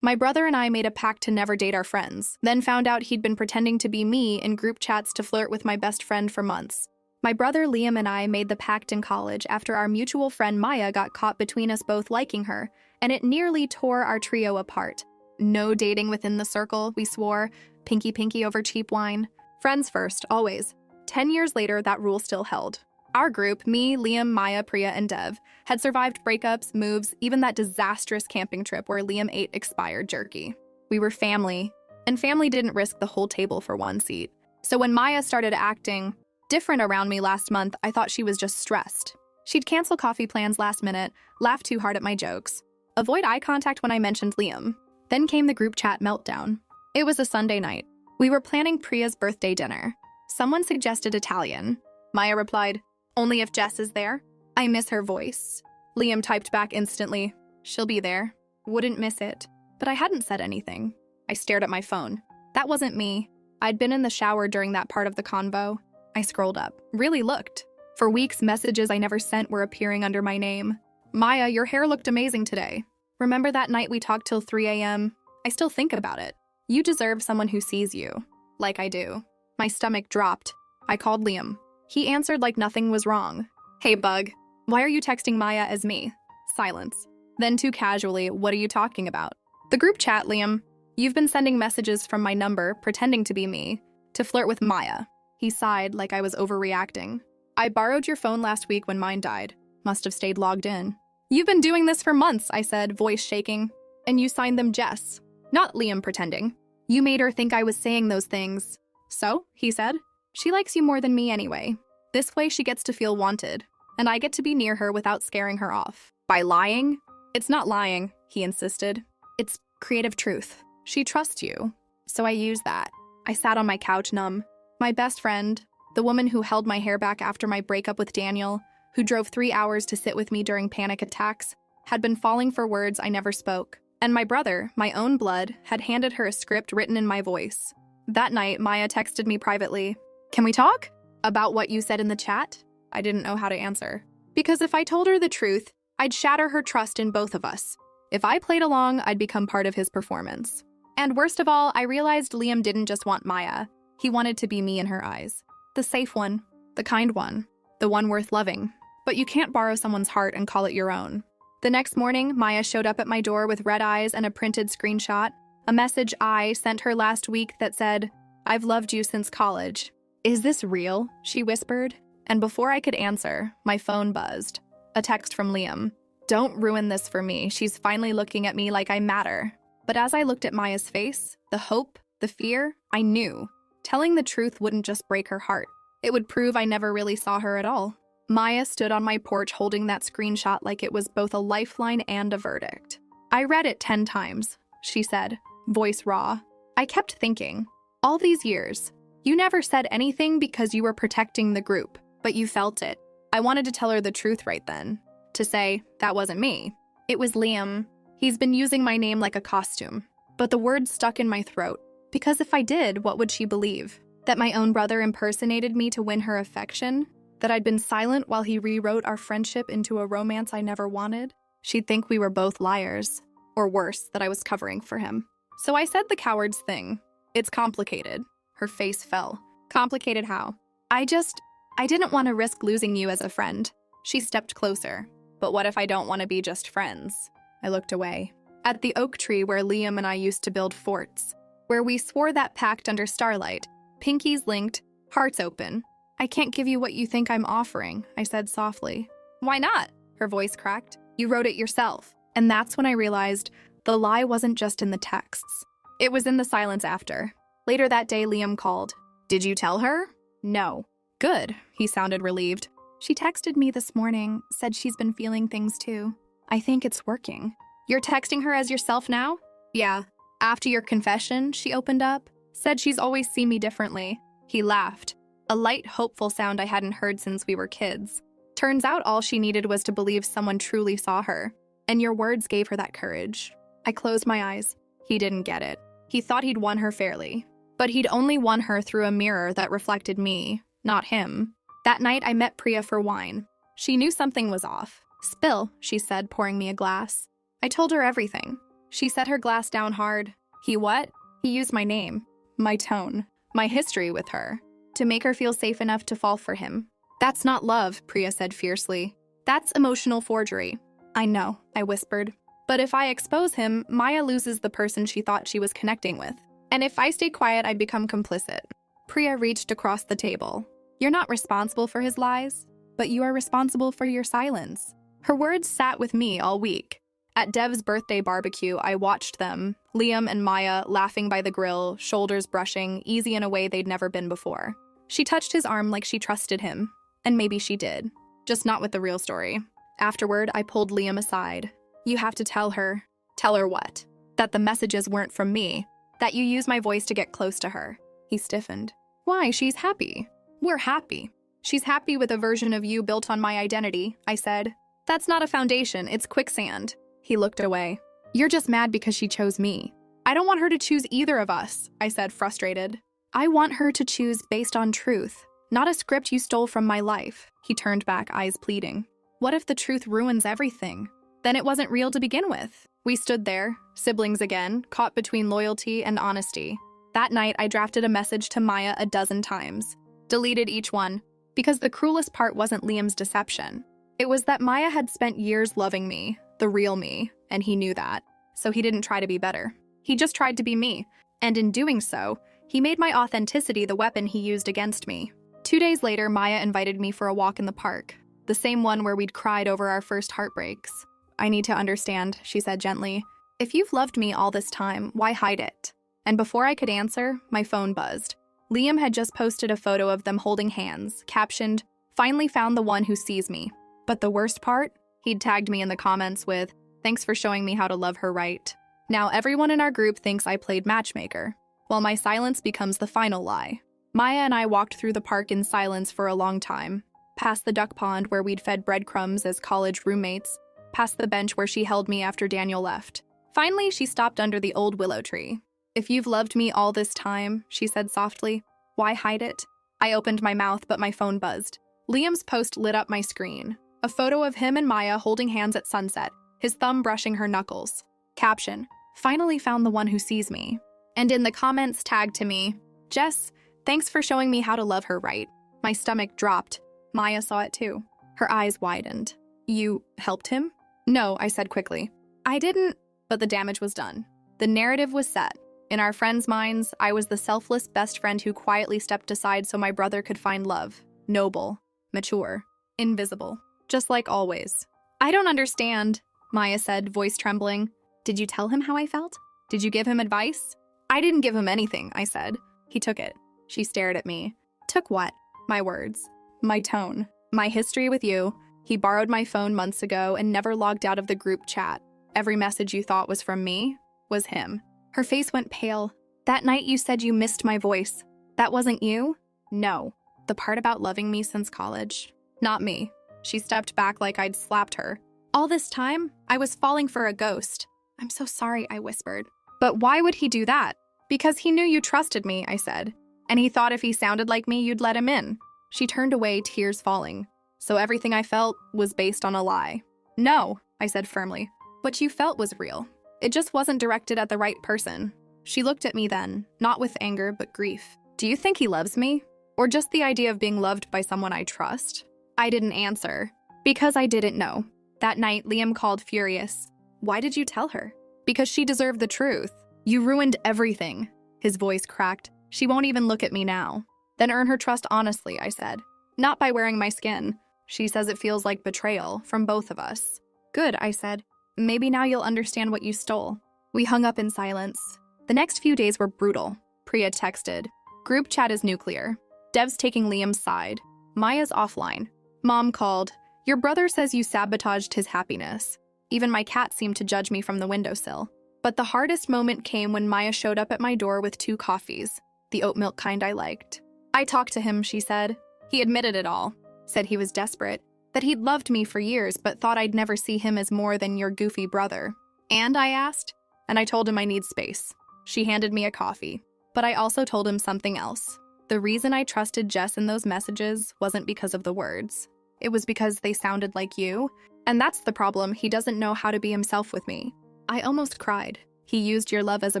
My brother and I made a pact to never date our friends, then found out he'd been pretending to be me in group chats to flirt with my best friend for months. My brother Liam and I made the pact in college after our mutual friend Maya got caught between us both liking her, and it nearly tore our trio apart. No dating within the circle, we swore, pinky over cheap wine. Friends first, always. 10 years later, that rule still held. Our group, me, Liam, Maya, Priya, and Dev, had survived breakups, moves, even that disastrous camping trip where Liam ate expired jerky. We were family, and family didn't risk the whole table for one seat. So when Maya started acting different around me last month, I thought she was just stressed. She'd cancel coffee plans last minute, laugh too hard at my jokes, avoid eye contact when I mentioned Liam. Then came the group chat meltdown. It was a Sunday night. We were planning Priya's birthday dinner. Someone suggested Italian. Maya replied, "Only if Jess is there." I miss her voice. Liam typed back instantly, "She'll be there. Wouldn't miss it." But I hadn't said anything. I stared at my phone. That wasn't me. I'd been in the shower during that part of the convo. I scrolled up, really looked. For weeks, messages I never sent were appearing under my name. "Maya, your hair looked amazing today. Remember that night we talked till 3 a.m.? I still think about it. You deserve someone who sees you. Like I do." My stomach dropped. I called Liam. He answered like nothing was wrong. "Hey, bug. Why are you texting Maya as me?" Silence. Then too casually, "What are you talking about?" "The group chat, Liam. You've been sending messages from my number, pretending to be me, to flirt with Maya." He sighed like I was overreacting. "I borrowed your phone last week when mine died. Must have stayed logged in." "You've been doing this for months," I said, voice shaking. "And you signed them Jess." Not Liam pretending. "You made her think I was saying those things." "So?" he said. "She likes you more than me anyway. This way she gets to feel wanted, and I get to be near her without scaring her off. By lying?" "It's not lying," he insisted. "It's creative truth. She trusts you." So I used that. I sat on my couch numb. My best friend, the woman who held my hair back after my breakup with Daniel, who drove 3 hours to sit with me during panic attacks, had been falling for words I never spoke. And my brother, my own blood, had handed her a script written in my voice. That night, Maya texted me privately, "Can we talk?" "About what you said in the chat?" I didn't know how to answer. Because if I told her the truth, I'd shatter her trust in both of us. If I played along, I'd become part of his performance. And worst of all, I realized Liam didn't just want Maya. He wanted to be me in her eyes. The safe one, the kind one, the one worth loving. But you can't borrow someone's heart and call it your own. The next morning, Maya showed up at my door with red eyes and a printed screenshot, a message I sent her last week that said, "I've loved you since college." "Is this real?" she whispered. And before I could answer, my phone buzzed. A text from Liam. "Don't ruin this for me. She's finally looking at me like I matter." But as I looked at Maya's face, the hope, the fear, I knew. Telling the truth wouldn't just break her heart. It would prove I never really saw her at all. Maya stood on my porch holding that screenshot like it was both a lifeline and a verdict. "I read it 10 times, she said, voice raw. I kept thinking, all these years, you never said anything because you were protecting the group, but you felt it. I wanted to tell her the truth right then. To say, that wasn't me. It was Liam. He's been using my name like a costume. But the words stuck in my throat. Because if I did, what would she believe? That my own brother impersonated me to win her affection? That I'd been silent while he rewrote our friendship into a romance I never wanted? She'd think we were both liars. Or worse, that I was covering for him. So I said the coward's thing. "It's complicated." Her face fell. "Complicated how?" I didn't want to risk losing you as a friend." She stepped closer. "But what if I don't want to be just friends?" I looked away. At the oak tree where Liam and I used to build forts. Where we swore that pact under starlight. Pinkies linked, hearts open. "I can't give you what you think I'm offering," I said softly. "Why not?" Her voice cracked. "You wrote it yourself." And that's when I realized the lie wasn't just in the texts. It was in the silence after. Later that day, Liam called. "Did you tell her?" "No." "Good," he sounded relieved. "She texted me this morning, said she's been feeling things too. I think it's working." "You're texting her as yourself now?" "Yeah." "After your confession," she opened up, said she's always seen me differently." He laughed. A light, hopeful sound I hadn't heard since we were kids. "Turns out all she needed was to believe someone truly saw her. And your words gave her that courage." I closed my eyes. He didn't get it. He thought he'd won her fairly. But he'd only won her through a mirror that reflected me, not him. That night, I met Priya for wine. She knew something was off. "Spill," she said, pouring me a glass. I told her everything. She set her glass down hard. He what? He used my name, my tone, my history with her, to make her feel safe enough to fall for him. That's not love, Priya said fiercely. That's emotional forgery. I know, I whispered. But if I expose him, Maya loses the person she thought she was connecting with. And if I stay quiet, I'd become complicit. Priya reached across the table. You're not responsible for his lies, but you are responsible for your silence. Her words sat with me all week. At Dev's birthday barbecue, I watched them, Liam and Maya laughing by the grill, shoulders brushing, easy in a way they'd never been before. She touched his arm like she trusted him, and maybe she did, just not with the real story. Afterward, I pulled Liam aside. You have to tell her. Tell her what? That the messages weren't from me, that you used my voice to get close to her. He stiffened. Why? She's happy. We're happy. She's happy with a version of you built on my identity, I said. That's not a foundation, it's quicksand. He looked away. You're just mad because she chose me. I don't want her to choose either of us, I said, frustrated. I want her to choose based on truth, not a script you stole from my life. He turned back, eyes pleading. What if the truth ruins everything? Then it wasn't real to begin with. We stood there, siblings again, caught between loyalty and honesty. That night, I drafted a message to Maya 12 times, deleted each one, because the cruelest part wasn't Liam's deception. It was that Maya had spent years loving me, the real me, and he knew that. So he didn't try to be better. He just tried to be me, and in doing so, he made my authenticity the weapon he used against me. 2 days later, Maya invited me for a walk in the park, the same one where we'd cried over our first heartbreaks. I need to understand, she said gently. If you've loved me all this time, why hide it? And before I could answer, my phone buzzed. Liam had just posted a photo of them holding hands, captioned, "Finally found the one who sees me." But the worst part? He'd tagged me in the comments with, "Thanks for showing me how to love her right." Now everyone in our group thinks I played matchmaker, while my silence becomes the final lie. Maya and I walked through the park in silence for a long time, past the duck pond where we'd fed breadcrumbs as college roommates, past the bench where she held me after Daniel left. Finally, she stopped under the old willow tree. "If you've loved me all this time," she said softly, "why hide it?" I opened my mouth, but my phone buzzed. Liam's post lit up my screen. A photo of him and Maya holding hands at sunset, his thumb brushing her knuckles. Caption, "Finally found the one who sees me." And in the comments tagged to me, "Jess, thanks for showing me how to love her right." My stomach dropped. Maya saw it too. Her eyes widened. "You helped him?" "No," I said quickly. "I didn't," but the damage was done. The narrative was set. In our friends' minds, I was the selfless best friend who quietly stepped aside so my brother could find love. Noble, mature, invisible, just like always. "I don't understand," Maya said, voice trembling. "Did you tell him how I felt? Did you give him advice?" "I didn't give him anything," I said. "He took it." She stared at me. "Took what?" "My words. My tone. My history with you. He borrowed my phone months ago and never logged out of the group chat. Every message you thought was from me was him." Her face went pale. "That night you said you missed my voice. That wasn't you?" "No." "The part about loving me since college?" "Not me." She stepped back like I'd slapped her. "All this time, I was falling for a ghost." "I'm so sorry," I whispered. "But why would he do that?" "Because he knew you trusted me," I said. "And he thought if he sounded like me, you'd let him in." She turned away, tears falling. "So everything I felt was based on a lie." "No," I said firmly. "What you felt was real. It just wasn't directed at the right person." She looked at me then, not with anger, but grief. "Do you think he loves me? Or just the idea of being loved by someone I trust?" I didn't answer, because I didn't know. That night, Liam called furious. "Why did you tell her?" "Because she deserved the truth. You ruined everything." His voice cracked. "She won't even look at me now." "Then earn her trust honestly," I said. "Not by wearing my skin. She says it feels like betrayal from both of us." "Good," I said. "Maybe now you'll understand what you stole." We hung up in silence. The next few days were brutal. Priya texted. "Group chat is nuclear. Dev's taking Liam's side. Maya's offline." Mom called. "Your brother says you sabotaged his happiness." Even my cat seemed to judge me from the windowsill. But the hardest moment came when Maya showed up at my door with 2 coffees, the oat milk kind I liked. "I talked to him," she said. "He admitted it all. Said he was desperate. That he'd loved me for years, but thought I'd never see him as more than your goofy brother." "And?" I asked. And I told him I need space. She handed me a coffee. But I also told him something else. The reason I trusted Jess in those messages wasn't because of the words. It was because they sounded like you. And that's the problem, he doesn't know how to be himself with me. I almost cried. He used your love as a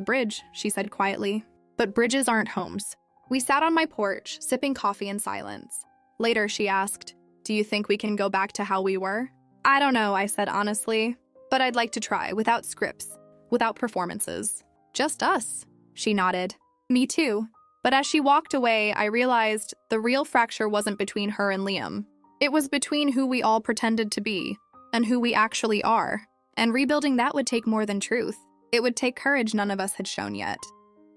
bridge, she said quietly. But bridges aren't homes. We sat on my porch, sipping coffee in silence. Later, she asked, do you think we can go back to how we were? I don't know, I said honestly. But I'd like to try, without scripts, without performances. Just us. She nodded. Me too. But as she walked away, I realized the real fracture wasn't between her and Liam. It was between who we all pretended to be and who we actually are. And rebuilding that would take more than truth. It would take courage none of us had shown yet.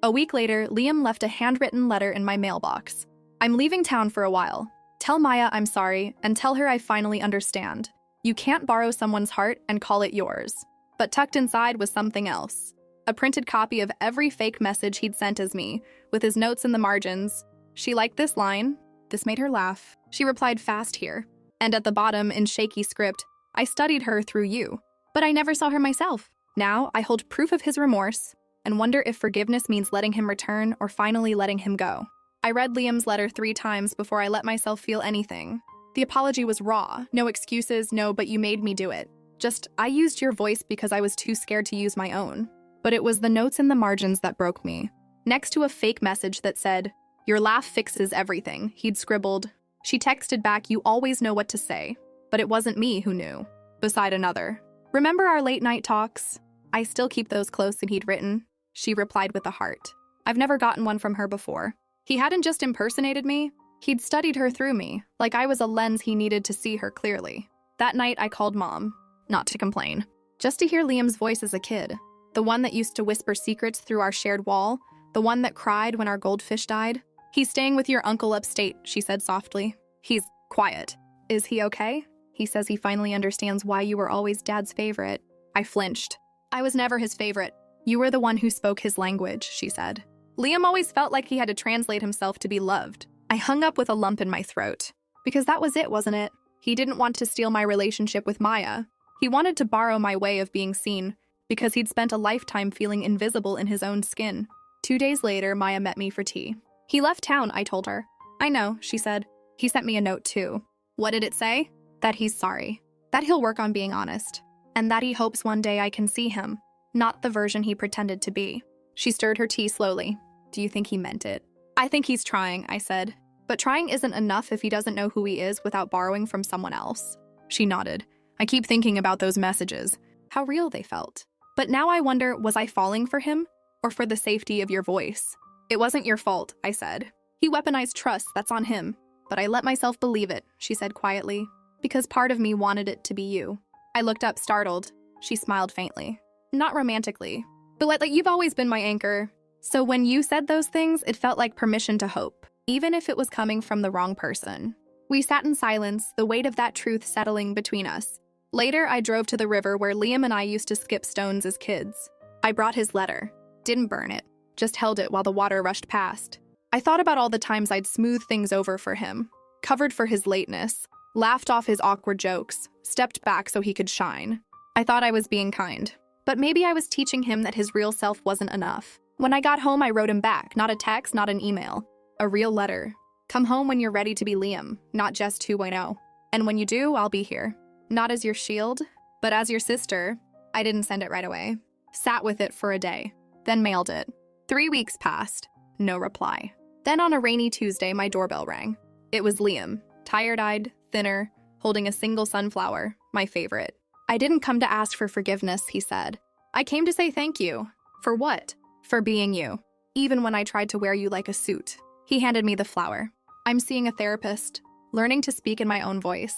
A week later, Liam left a handwritten letter in my mailbox. I'm leaving town for a while. Tell Maya I'm sorry and tell her I finally understand. You can't borrow someone's heart and call it yours. But tucked inside was something else. A printed copy of every fake message he'd sent as me, with his notes in the margins. She liked this line. This made her laugh. She replied fast here. And at the bottom, in shaky script, I studied her through you. But I never saw her myself. Now I hold proof of his remorse and wonder if forgiveness means letting him return or finally letting him go. I read Liam's letter 3 times before I let myself feel anything. The apology was raw. No excuses, no, but you made me do it. Just, I used your voice because I was too scared to use my own. But it was the notes in the margins that broke me. Next to a fake message that said, your laugh fixes everything, he'd scribbled. She texted back, you always know what to say. But it wasn't me who knew. Beside another. Remember our late night talks? I still keep those close, and he'd written. She replied with a heart. I've never gotten one from her before. He hadn't just impersonated me. He'd studied her through me, like I was a lens he needed to see her clearly. That night, I called Mom. Not to complain. Just to hear Liam's voice as a kid. The one that used to whisper secrets through our shared wall. The one that cried when our goldfish died. He's staying with your uncle upstate, she said softly. He's quiet. Is he okay? He says he finally understands why you were always Dad's favorite. I flinched. I was never his favorite. You were the one who spoke his language, she said. Liam always felt like he had to translate himself to be loved. I hung up with a lump in my throat. Because that was it, wasn't it? He didn't want to steal my relationship with Maya. He wanted to borrow my way of being seen, because he'd spent a lifetime feeling invisible in his own skin. 2 days later, Maya met me for tea. He left town, I told her. I know, she said. He sent me a note too. What did it say? That he's sorry. That he'll work on being honest. And that he hopes one day I can see him. Not the version he pretended to be. She stirred her tea slowly. Do you think he meant it? I think he's trying, I said. But trying isn't enough if he doesn't know who he is without borrowing from someone else. She nodded. I keep thinking about those messages. How real they felt. But now I wonder, was I falling for him? Or for the safety of your voice? It wasn't your fault, I said. He weaponized trust, that's on him. But I let myself believe it, she said quietly. Because part of me wanted it to be you. I looked up, startled. She smiled faintly. Not romantically, but like you've always been my anchor. So when you said those things, it felt like permission to hope, even if it was coming from the wrong person. We sat in silence, the weight of that truth settling between us. Later, I drove to the river where Liam and I used to skip stones as kids. I brought his letter. Didn't burn it, just held it while the water rushed past. I thought about all the times I'd smoothed things over for him, covered for his lateness, laughed off his awkward jokes, stepped back so he could shine. I thought I was being kind. But maybe I was teaching him that his real self wasn't enough. When I got home, I wrote him back, not a text, not an email. A real letter. Come home when you're ready to be Liam, not just 2.0. And when you do, I'll be here. Not as your shield, but as your sister. I didn't send it right away. Sat with it for a day, then mailed it. 3 weeks passed. No reply. Then on a rainy Tuesday, my doorbell rang. It was Liam, tired-eyed, thinner, holding a single sunflower, my favorite. I didn't come to ask for forgiveness, he said. I came to say thank you. For what? For being you. Even when I tried to wear you like a suit. He handed me the flower. I'm seeing a therapist, learning to speak in my own voice.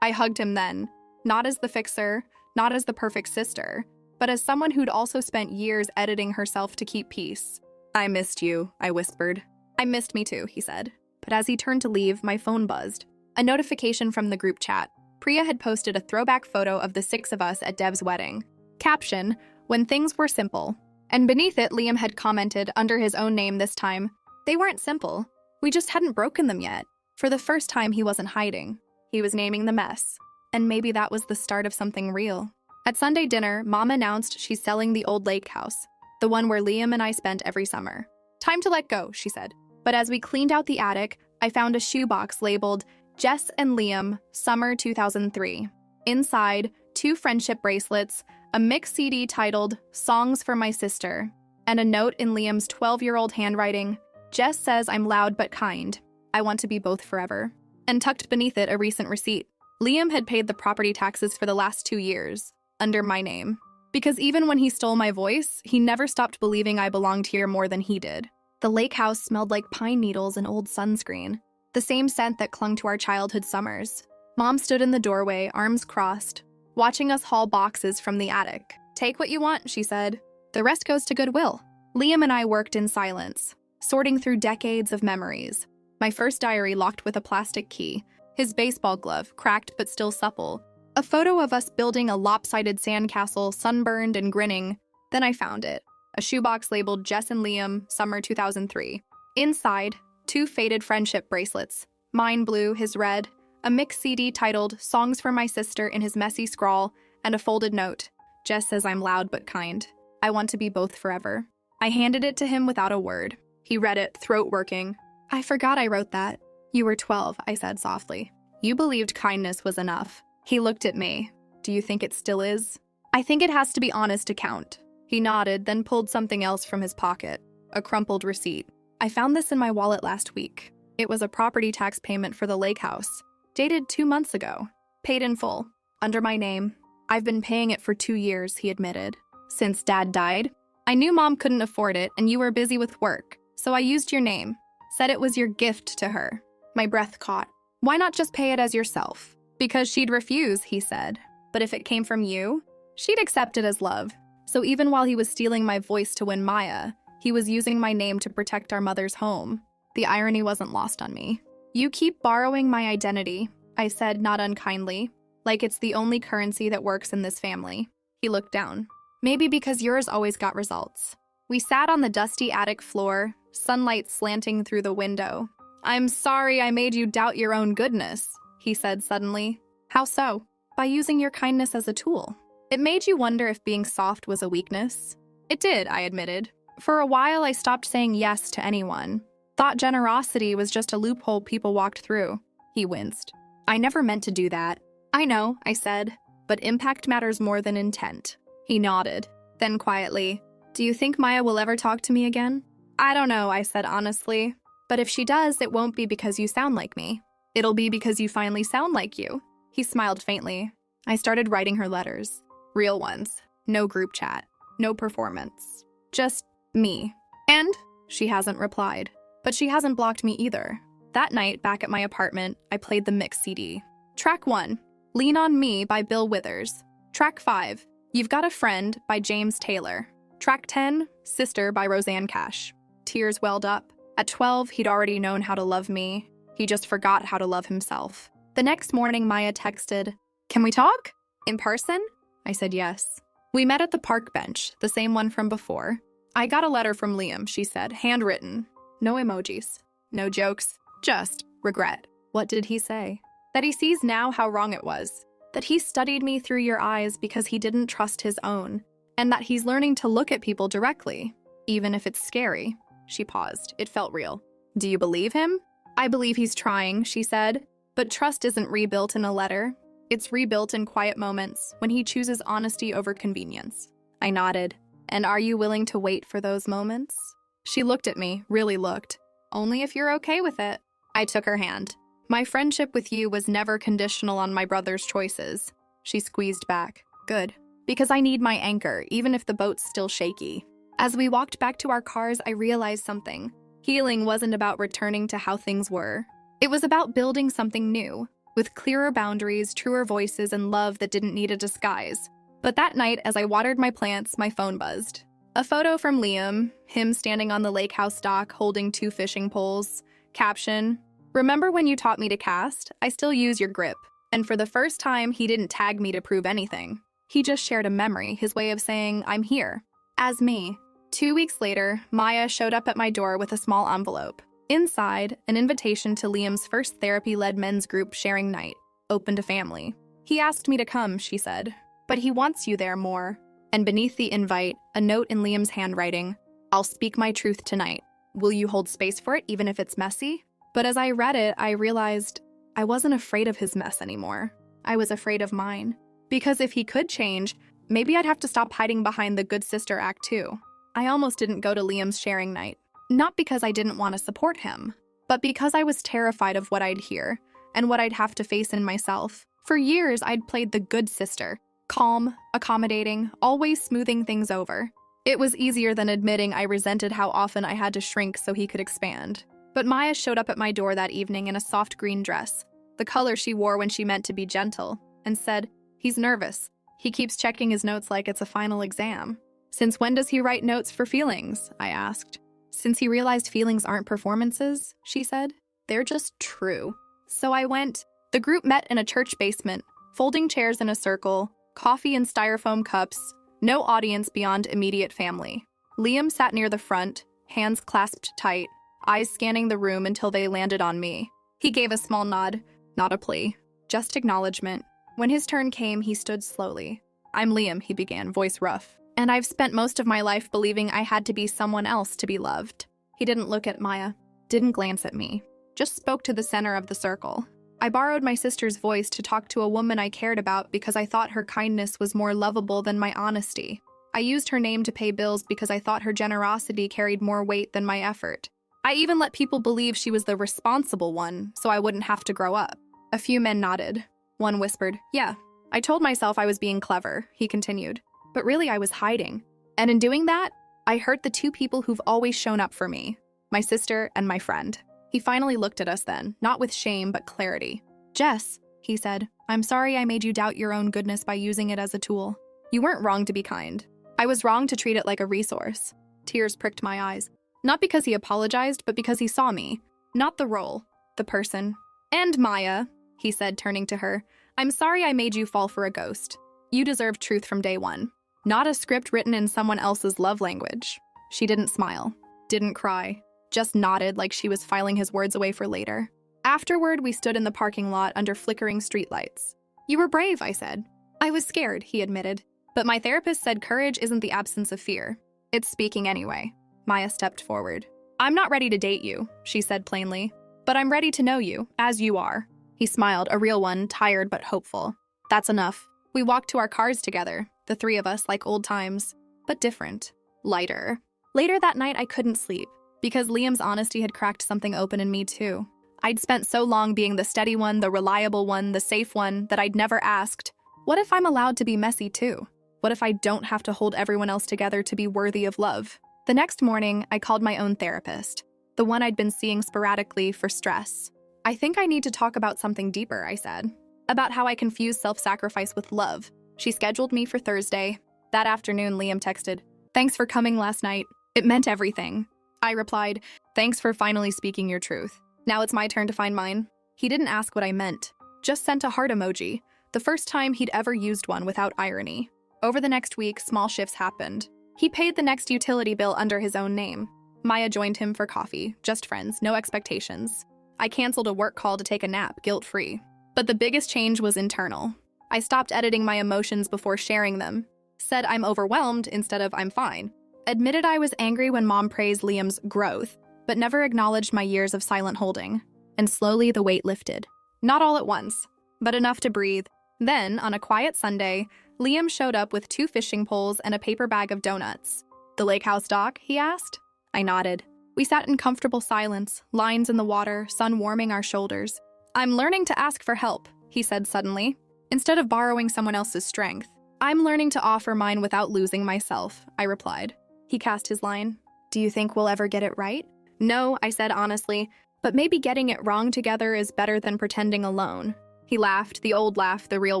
I hugged him then, not as the fixer, not as the perfect sister, but as someone who'd also spent years editing herself to keep peace. I missed you, I whispered. I missed me too, he said. But as he turned to leave, my phone buzzed. A notification from the group chat. Priya had posted a throwback photo of the 6 of us at Dev's wedding. Caption, when things were simple. And beneath it, Liam had commented, under his own name this time, they weren't simple. We just hadn't broken them yet. For the first time, he wasn't hiding. He was naming the mess. And maybe that was the start of something real. At Sunday dinner, Mom announced she's selling the old lake house, the one where Liam and I spent every summer. Time to let go, she said. But as we cleaned out the attic, I found a shoebox labeled Jess and Liam, Summer 2003. Inside, 2 friendship bracelets, a mix CD titled Songs for My Sister, and a note in Liam's 12-year-old handwriting, Jess says I'm loud but kind. I want to be both forever. And tucked beneath it a recent receipt. Liam had paid the property taxes for the last 2 years, under my name. Because even when he stole my voice, he never stopped believing I belonged here more than he did. The lake house smelled like pine needles and old sunscreen, the same scent that clung to our childhood summers. Mom stood in the doorway, arms crossed, watching us haul boxes from the attic. Take what you want, she said. The rest goes to Goodwill. Liam and I worked in silence, sorting through decades of memories. My first diary locked with a plastic key, his baseball glove, cracked but still supple, a photo of us building a lopsided sandcastle, sunburned and grinning. Then I found it, a shoebox labeled Jess and Liam, summer 2003. Inside, 2 faded friendship bracelets, mine blue, his red, a mix CD titled Songs for My Sister in his messy scrawl, and a folded note. Jess says I'm loud but kind. I want to be both forever. I handed it to him without a word. He read it, throat working. I forgot I wrote that. You were 12, I said softly. You believed kindness was enough. He looked at me. Do you think it still is? I think it has to be honest to count. He nodded, then pulled something else from his pocket. A crumpled receipt. I found this in my wallet last week. It was a property tax payment for the lake house. Dated 2 months ago. Paid in full. Under my name. I've been paying it for 2 years, he admitted. Since Dad died. I knew Mom couldn't afford it and you were busy with work, so I used your name. Said it was your gift to her. My breath caught. Why not just pay it as yourself? Because she'd refuse, he said. But if it came from you, she'd accept it as love. So even while he was stealing my voice to win Maya, he was using my name to protect our mother's home. The irony wasn't lost on me. You keep borrowing my identity, I said, not unkindly, like it's the only currency that works in this family. He looked down. Maybe because yours always got results. We sat on the dusty attic floor, sunlight slanting through the window. I'm sorry I made you doubt your own goodness, he said suddenly. How so? By using your kindness as a tool. It made you wonder if being soft was a weakness. It did, I admitted. For a while, I stopped saying yes to anyone. Thought generosity was just a loophole people walked through. He winced. I never meant to do that. I know, I said, but impact matters more than intent. He nodded. Then quietly, do you think Maya will ever talk to me again? I don't know, I said honestly. But if she does, it won't be because you sound like me. It'll be because you finally sound like you. He smiled faintly. I started writing her letters. Real ones. No group chat. No performance. Just me. And she hasn't replied. But she hasn't blocked me either. That night, back at my apartment, I played the mix CD. Track 1, Lean on Me by Bill Withers. Track 5, You've Got a Friend by James Taylor. Track 10, Sister by Roseanne Cash. Tears welled up. At 12, he'd already known how to love me. He just forgot how to love himself. The next morning, Maya texted, Can we talk? In person? I said yes. We met at the park bench, the same one from before. I got a letter from Liam, she said, handwritten. No emojis. No jokes. Just regret. What did he say? That he sees now how wrong it was. That he studied me through your eyes because he didn't trust his own. And that he's learning to look at people directly, even if it's scary. She paused. It felt real. Do you believe him? I believe he's trying, she said. But trust isn't rebuilt in a letter. It's rebuilt in quiet moments when he chooses honesty over convenience. I nodded. And are you willing to wait for those moments? She looked at me, really looked. Only if you're okay with it. I took her hand. My friendship with you was never conditional on my brother's choices. She squeezed back. Good. Because I need my anchor, even if the boat's still shaky. As we walked back to our cars, I realized something. Healing wasn't about returning to how things were. It was about building something new, with clearer boundaries, truer voices, and love that didn't need a disguise. But that night, as I watered my plants, my phone buzzed. A photo from Liam, him standing on the lake house dock holding 2 fishing poles. Caption, Remember when you taught me to cast? I still use your grip. And for the first time, he didn't tag me to prove anything. He just shared a memory, his way of saying, I'm here. As me. 2 weeks later, Maya showed up at my door with a small envelope. Inside, an invitation to Liam's first therapy-led men's group sharing night, open to family. He asked me to come, she said. But he wants you there more. And beneath the invite, a note in Liam's handwriting, I'll speak my truth tonight. Will you hold space for it even if it's messy? But as I read it, I realized I wasn't afraid of his mess anymore. I was afraid of mine. Because if he could change, Maybe I'd have to stop hiding behind the good sister act too. I almost didn't go to Liam's sharing night. Not because I didn't want to support him, but because I was terrified of what I'd hear and what I'd have to face in myself. For years, I'd played the good sister, calm, accommodating, always smoothing things over. It was easier than admitting I resented how often I had to shrink so he could expand. But Maya showed up at my door that evening in a soft green dress, the color she wore when she meant to be gentle, and said, "He's nervous. He keeps checking his notes like it's a final exam." "Since when does he write notes for feelings?" I asked. "Since he realized feelings aren't performances," she said. "They're just true." So I went. The group met in a church basement, folding chairs in a circle, coffee in styrofoam cups, no audience beyond immediate family. Liam sat near the front, hands clasped tight, eyes scanning the room until they landed on me. He gave a small nod, not a plea, just acknowledgement. When his turn came, he stood slowly. "I'm Liam," he began, voice rough. "And I've spent most of my life believing I had to be someone else to be loved." He didn't look at Maya, didn't glance at me, just spoke to the center of the circle. "I borrowed my sister's voice to talk to a woman I cared about because I thought her kindness was more lovable than my honesty. I used her name to pay bills because I thought her generosity carried more weight than my effort. I even let people believe she was the responsible one so I wouldn't have to grow up." A few men nodded. One whispered, "Yeah, I told myself I was being clever," he continued. "But really I was hiding. And in doing that, I hurt the two people who've always shown up for me, my sister and my friend." He finally looked at us then, not with shame but clarity. "Jess," he said, "I'm sorry I made you doubt your own goodness by using it as a tool. You weren't wrong to be kind. I was wrong to treat it like a resource." Tears pricked my eyes. Not because he apologized, but because he saw me. Not the role, the person. "And Maya," he said, turning to her, "I'm sorry I made you fall for a ghost. You deserved truth from day one. Not a script written in someone else's love language." She didn't smile, didn't cry, just nodded like she was filing his words away for later. Afterward, we stood in the parking lot under flickering streetlights. "You were brave," I said. "I was scared," he admitted. "But my therapist said courage isn't the absence of fear. It's speaking anyway." Maya stepped forward. "I'm not ready to date you," she said plainly, "but I'm ready to know you, as you are." He smiled, a real one, tired but hopeful. "That's enough." We walked to our cars together, the three of us like old times, but different, lighter. Later that night, I couldn't sleep, because Liam's honesty had cracked something open in me too. I'd spent so long being the steady one, the reliable one, the safe one, that I'd never asked, what if I'm allowed to be messy too? What if I don't have to hold everyone else together to be worthy of love? The next morning, I called my own therapist, the one I'd been seeing sporadically for stress. "I think I need to talk about something deeper," I said. "About how I confuse self-sacrifice with love." She scheduled me for Thursday. That afternoon, Liam texted, "Thanks for coming last night. It meant everything." I replied, "Thanks for finally speaking your truth. Now it's my turn to find mine." He didn't ask what I meant, just sent a heart emoji, the first time he'd ever used one without irony. Over the next week, small shifts happened. He paid the next utility bill under his own name. Maya joined him for coffee, just friends, no expectations. I canceled a work call to take a nap, guilt-free. But the biggest change was internal. I stopped editing my emotions before sharing them, said I'm overwhelmed instead of I'm fine, admitted I was angry when Mom praised Liam's growth, but never acknowledged my years of silent holding. And slowly the weight lifted. Not all at once, but enough to breathe. Then, on a quiet Sunday, Liam showed up with 2 fishing poles and a paper bag of donuts. "The lake house dock?" he asked. I nodded. We sat in comfortable silence, lines in the water, sun warming our shoulders. "I'm learning to ask for help," he said suddenly, "instead of borrowing someone else's strength. I'm learning to offer mine without losing myself," I replied. He cast his line. "Do you think we'll ever get it right?" "No," I said honestly, "but maybe getting it wrong together is better than pretending alone." He laughed, the old laugh, the real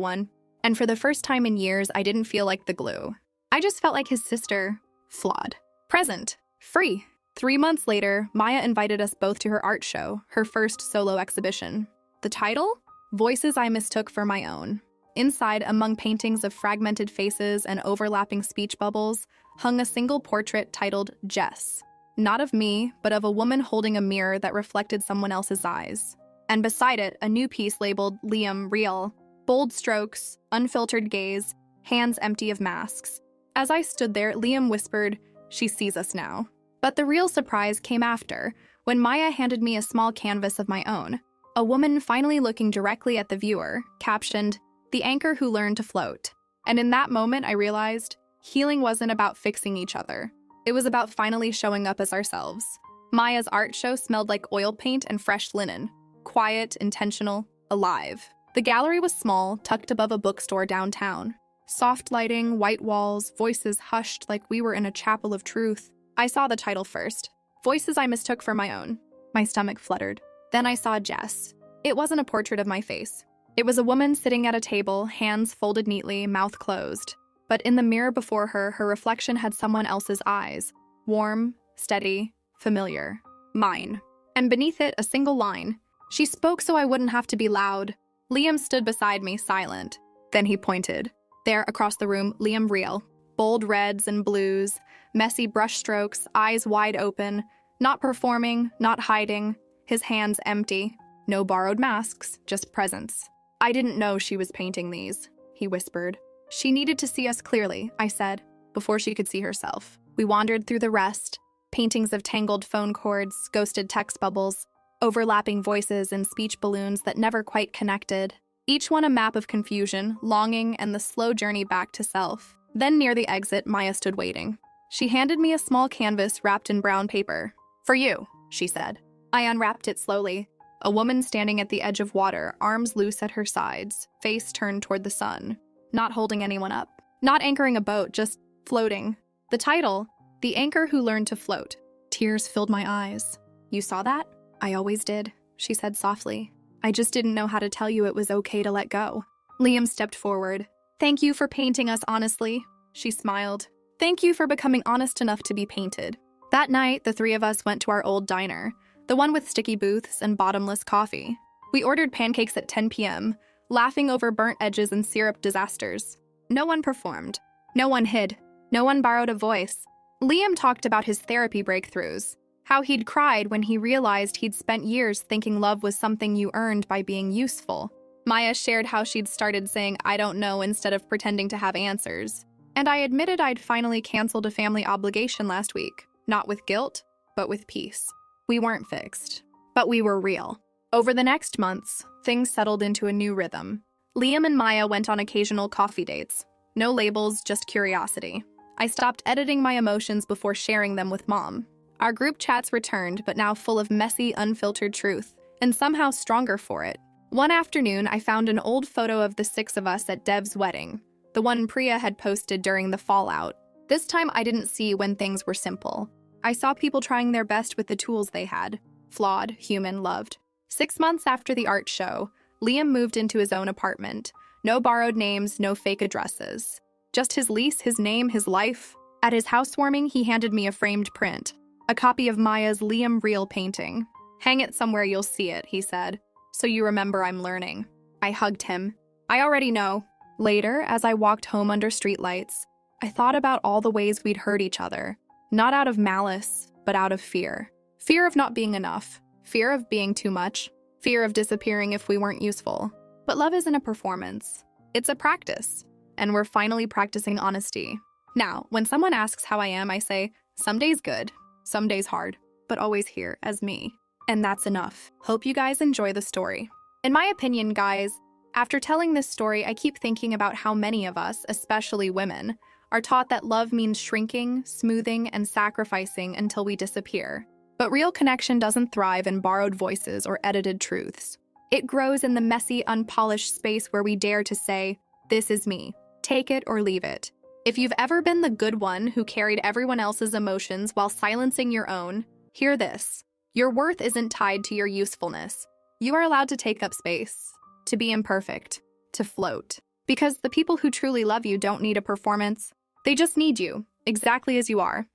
one. And for the first time in years, I didn't feel like the glue. I just felt like his sister, flawed, present, free. 3 months later, Maya invited us both to her art show, her first solo exhibition. The title? Voices I Mistook for My Own. Inside, among paintings of fragmented faces and overlapping speech bubbles, hung a single portrait titled Jess. Not of me, but of a woman holding a mirror that reflected someone else's eyes. And beside it, a new piece labeled Liam Real. Bold strokes, unfiltered gaze, hands empty of masks. As I stood there, Liam whispered, "She sees us now." But the real surprise came after, when Maya handed me a small canvas of my own. A woman finally looking directly at the viewer, captioned, "The anchor who learned to float." And in that moment, I realized healing wasn't about fixing each other. It was about finally showing up as ourselves. Maya's art show smelled like oil paint and fresh linen. Quiet, intentional, alive. The gallery was small, tucked above a bookstore downtown. Soft lighting, white walls, voices hushed like we were in a chapel of truth. I saw the title first. Voices I mistook for my own. My stomach fluttered. Then I saw Jess. It wasn't a portrait of my face. It was a woman sitting at a table, hands folded neatly, mouth closed. But in the mirror before her, her reflection had someone else's eyes. Warm, steady, familiar. Mine. And beneath it, a single line. She spoke so I wouldn't have to be loud. Liam stood beside me, silent. Then he pointed. There, across the room, Liam Real. Bold reds and blues, messy brushstrokes, eyes wide open. Not performing, not hiding. His hands empty. No borrowed masks, just presence. I didn't know she was painting these, he whispered. She needed to see us clearly, I said, before she could see herself. We wandered through the rest. Paintings of tangled phone cords, ghosted text bubbles, overlapping voices and speech balloons that never quite connected. Each one a map of confusion, longing, and the slow journey back to self. Then near the exit, Maya stood waiting. She handed me a small canvas wrapped in brown paper. For you, she said. I unwrapped it slowly. A woman standing at the edge of water, arms loose at her sides, face turned toward the sun. Not holding anyone up. Not anchoring a boat, just floating. The title, The Anchor Who Learned to Float. Tears filled my eyes. You saw that? I always did, she said softly. I just didn't know how to tell you it was okay to let go. Liam stepped forward. Thank you for painting us honestly, she smiled. Thank you for becoming honest enough to be painted. That night, the three of us went to our old diner, the one with sticky booths and bottomless coffee. We ordered pancakes at 10 p.m., laughing over burnt edges and syrup disasters. No one performed. No one hid. No one borrowed a voice. Liam talked about his therapy breakthroughs, how he'd cried when he realized he'd spent years thinking love was something you earned by being useful. Maya shared how she'd started saying I don't know instead of pretending to have answers. And I admitted I'd finally canceled a family obligation last week, not with guilt, but with peace. We weren't fixed, but we were real. Over the next months, things settled into a new rhythm. Liam and Maya went on occasional coffee dates. No labels, just curiosity. I stopped editing my emotions before sharing them with Mom. Our group chats returned, but now full of messy, unfiltered truth, and somehow stronger for it. One afternoon, I found an old photo of the six of us at Dev's wedding, the one Priya had posted during the fallout. This time, I didn't see when things were simple. I saw people trying their best with the tools they had. Flawed, human, loved. 6 months after the art show, Liam moved into his own apartment. No borrowed names, no fake addresses. Just his lease, his name, his life. At his housewarming, he handed me a framed print, a copy of Maya's Liam Real painting. Hang it somewhere you'll see it, he said, so you remember I'm learning. I hugged him. I already know. Later, as I walked home under streetlights, I thought about all the ways we'd hurt each other. Not out of malice, but out of fear. Fear of not being enough. Fear of being too much. Fear of disappearing if we weren't useful. But love isn't a performance. It's a practice. And we're finally practicing honesty. Now, when someone asks how I am, I say, some days good, some days hard, but always here as me. And that's enough. Hope you guys enjoy the story. In my opinion, guys, after telling this story, I keep thinking about how many of us, especially women, are taught that love means shrinking, smoothing, and sacrificing until we disappear. But real connection doesn't thrive in borrowed voices or edited truths. It grows in the messy, unpolished space where we dare to say, this is me. Take it or leave it. If you've ever been the good one who carried everyone else's emotions while silencing your own, hear this. Your worth isn't tied to your usefulness. You are allowed to take up space, to be imperfect, to float. Because the people who truly love you don't need a performance. They just need you, exactly as you are.